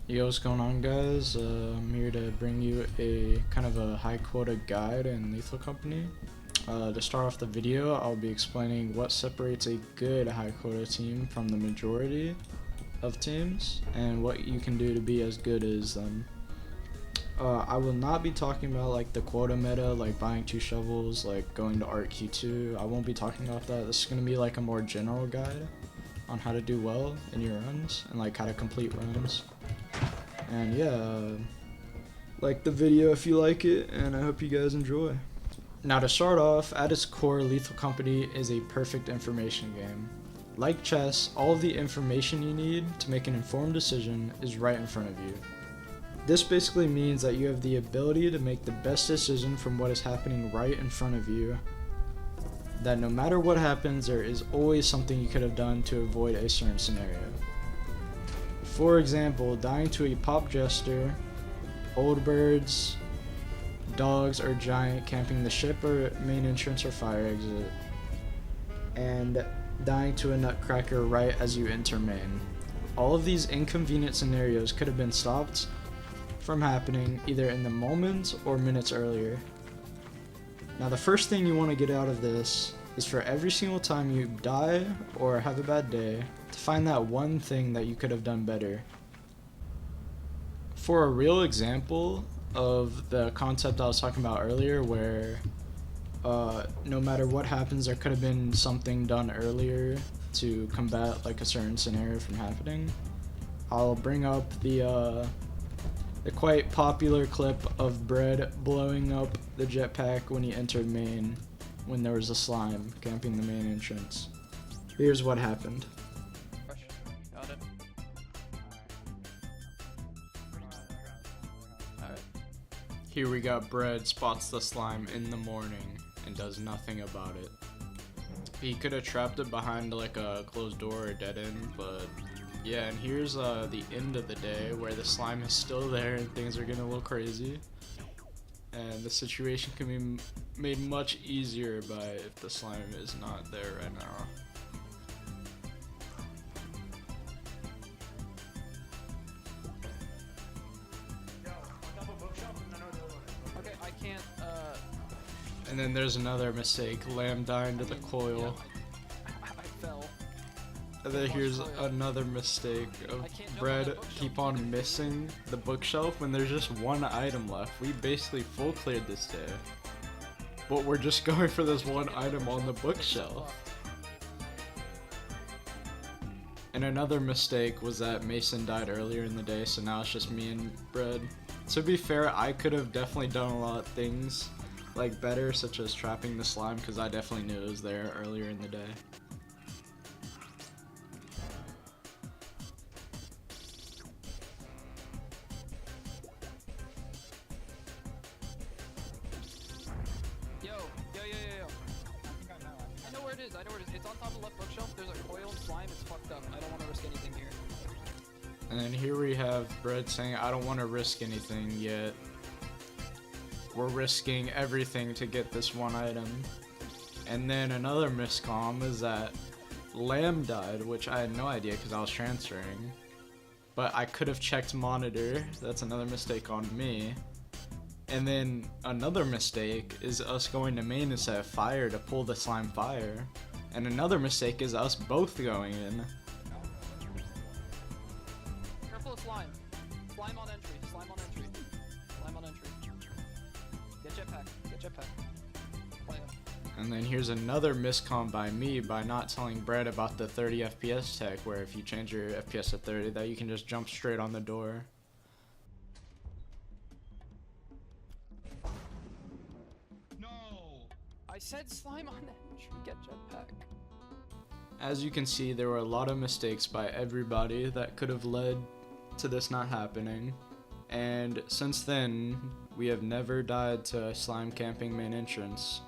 Yo, what's going on, guys? I'm here to bring you a kind of a high quota guide in Lethal Company. To start off the video, I'll be explaining what separates a good high quota team from the majority of teams and what you can do to be as good as them. I will not be talking about like the quota meta, like buying 2 shovels, like going to Art Q2. I won't be talking about that. This is going to be like a more general guide on how to do well in your runs and like how to complete runs. And yeah, like the video if you like it, and I hope you guys enjoy. Now to start off, at its core, Lethal Company is a perfect information game. Like chess, all of the information you need to make an informed decision is right in front of you. This basically means that you have the ability to make the best decision from what is happening right in front of you. That no matter what happens, there is always something you could have done to avoid a certain scenario. For example, dying to a pop jester, old birds, dogs, or giant camping the ship or main entrance or fire exit, and dying to a nutcracker right as you enter main. All of these inconvenient scenarios could have been stopped from happening either in the moment or minutes earlier. Now the first thing you want to get out of this is for every single time you die or have a bad day, to find that one thing that you could have done better. For a real example of the concept I was talking about earlier, where no matter what happens, there could have been something done earlier to combat like a certain scenario from happening, I'll bring up the quite popular clip of Bread blowing up the jetpack when he entered main when there was a slime camping the main entrance. Here's what happened. Got it. Alright. Here we got Bread spots the slime in the morning and does nothing about it. He could have trapped it behind like a closed door or dead end, but yeah, and here's the end of the day where the slime is still there and things are getting a little crazy. And the situation can be made much easier by if the slime is not there right now. Okay, I can't, And then there's another mistake, Lamb dying to the coil. I fell. And then here's another mistake of Bread keep on missing the bookshelf when there's just one item left. We basically full cleared this day, but we're just going for this one item on the bookshelf. And another mistake was that Mason died earlier in the day, so now it's just me and Bread. To be fair, I could have definitely done a lot of things like better, such as trapping the slime, because I definitely knew it was there earlier in the day. Yo. I know where it is, It's on top of the left bookshelf. There's a coil and slime. It's fucked up. I don't want to risk anything here. And then here we have Bread saying, I don't want to risk anything yet. We're risking everything to get this one item. And then another miscomm is that Lamb died, which I had no idea because I was transferring. But I could have checked monitor. That's another mistake on me. And then another mistake is us going to main instead of fire to pull the slime fire. And another mistake is us both going in. Careful of slime. Slime on entry. Slime on entry. Get jetpack. Play him. And then here's another miscomm by me by not telling Bread about the 30 FPS tech, where if you change your FPS to 30, that you can just jump straight on the door. No! I said slime on entry. Get jetpack. As you can see, there were a lot of mistakes by everybody that could have led to this not happening. And since then, we have never died to a slime camping main entrance.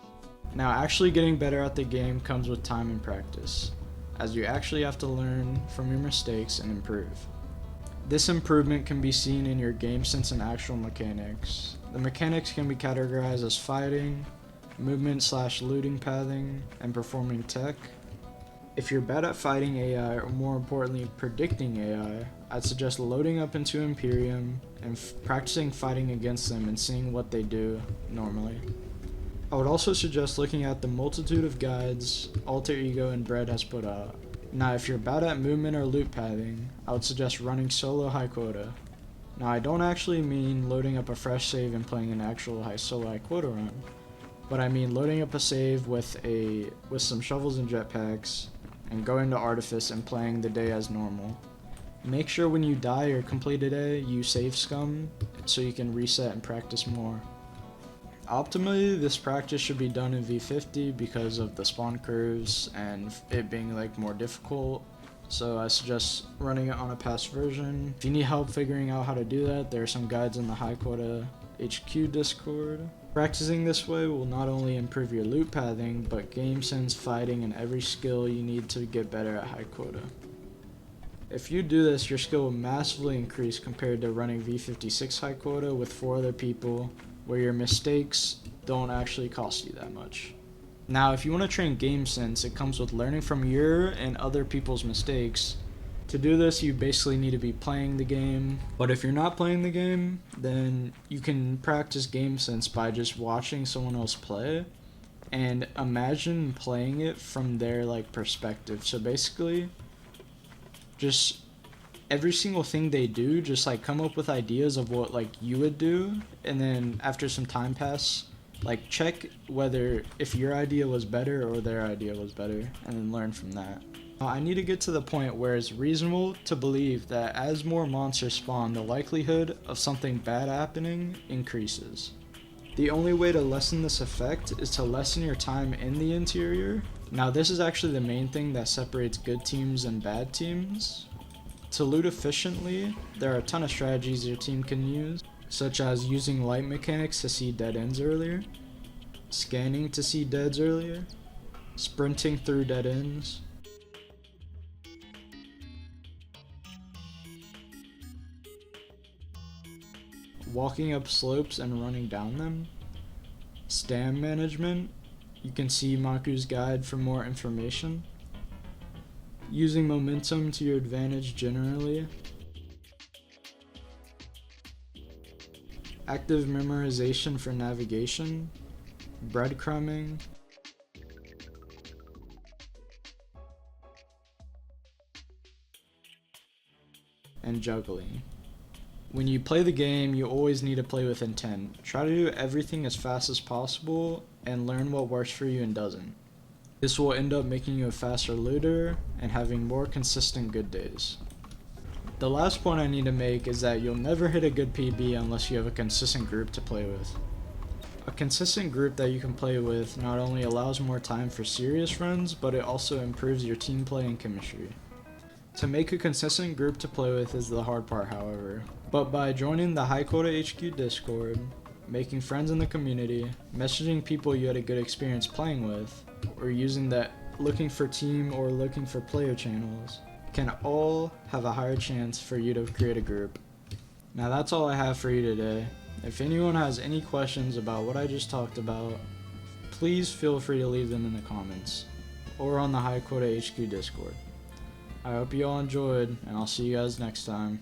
Now, actually getting better at the game comes with time and practice, as you actually have to learn from your mistakes and improve. This improvement can be seen in your game sense and actual mechanics. The mechanics can be categorized as fighting, movement/looting pathing, and performing tech. If you're bad at fighting AI, or more importantly predicting AI, I'd suggest loading up into Imperium and practicing fighting against them and seeing what they do normally. I would also suggest looking at the multitude of guides Alter Ego and Bread has put out. Now if you're bad at movement or loot pathing, I would suggest running solo high quota. Now I don't actually mean loading up a fresh save and playing an actual solo high quota run, but I mean loading up a save with some shovels and jetpacks and going to Artifice and playing the day as normal. Make sure when you die or complete a day, you save scum so you can reset and practice more. Optimally, this practice should be done in V50 because of the spawn curves and it being like more difficult, so I suggest running it on a past version. If you need help figuring out how to do that, there are some guides in the High Quota HQ Discord. Practicing this way will not only improve your loot pathing, but game sense, fighting, and every skill you need to get better at High Quota. If you do this, your skill will massively increase compared to running V56 High Quota with 4 other people, where your mistakes don't actually cost you that much. Now, if you want to train game sense, it comes with learning from your and other people's mistakes. To do this, you basically need to be playing the game, but if you're not playing the game, then you can practice game sense by just watching someone else play and imagine playing it from their perspective. So basically, just every single thing they do, just come up with ideas of what you would do, and then after some time pass, check whether if your idea was better or their idea was better, and then learn from that. I need to get to the point where it's reasonable to believe that as more monsters spawn, the likelihood of something bad happening increases. The only way to lessen this effect is to lessen your time in the interior. Now this is actually the main thing that separates good teams and bad teams. To loot efficiently, there are a ton of strategies your team can use, such as using light mechanics to see dead ends earlier, scanning to see deads earlier, sprinting through dead ends, walking up slopes and running down them, stam management, you can see Maku's guide for more information, using momentum to your advantage generally, active memorization for navigation, breadcrumbing, and juggling. When you play the game, you always need to play with intent. Try to do everything as fast as possible and learn what works for you and doesn't. This will end up making you a faster looter and having more consistent good days. The last point I need to make is that you'll never hit a good PB unless you have a consistent group to play with. A consistent group that you can play with not only allows more time for serious runs, but it also improves your team play and chemistry. To make a consistent group to play with is the hard part, however, but by joining the High Quota HQ Discord, making friends in the community, messaging people you had a good experience playing with, or using that looking for team or looking for player channels, can all have a higher chance for you to create a group. Now that's all I have for you today. If anyone has any questions about what I just talked about, please feel free to leave them in the comments, or on the High Quota HQ Discord. I hope you all enjoyed, and I'll see you guys next time.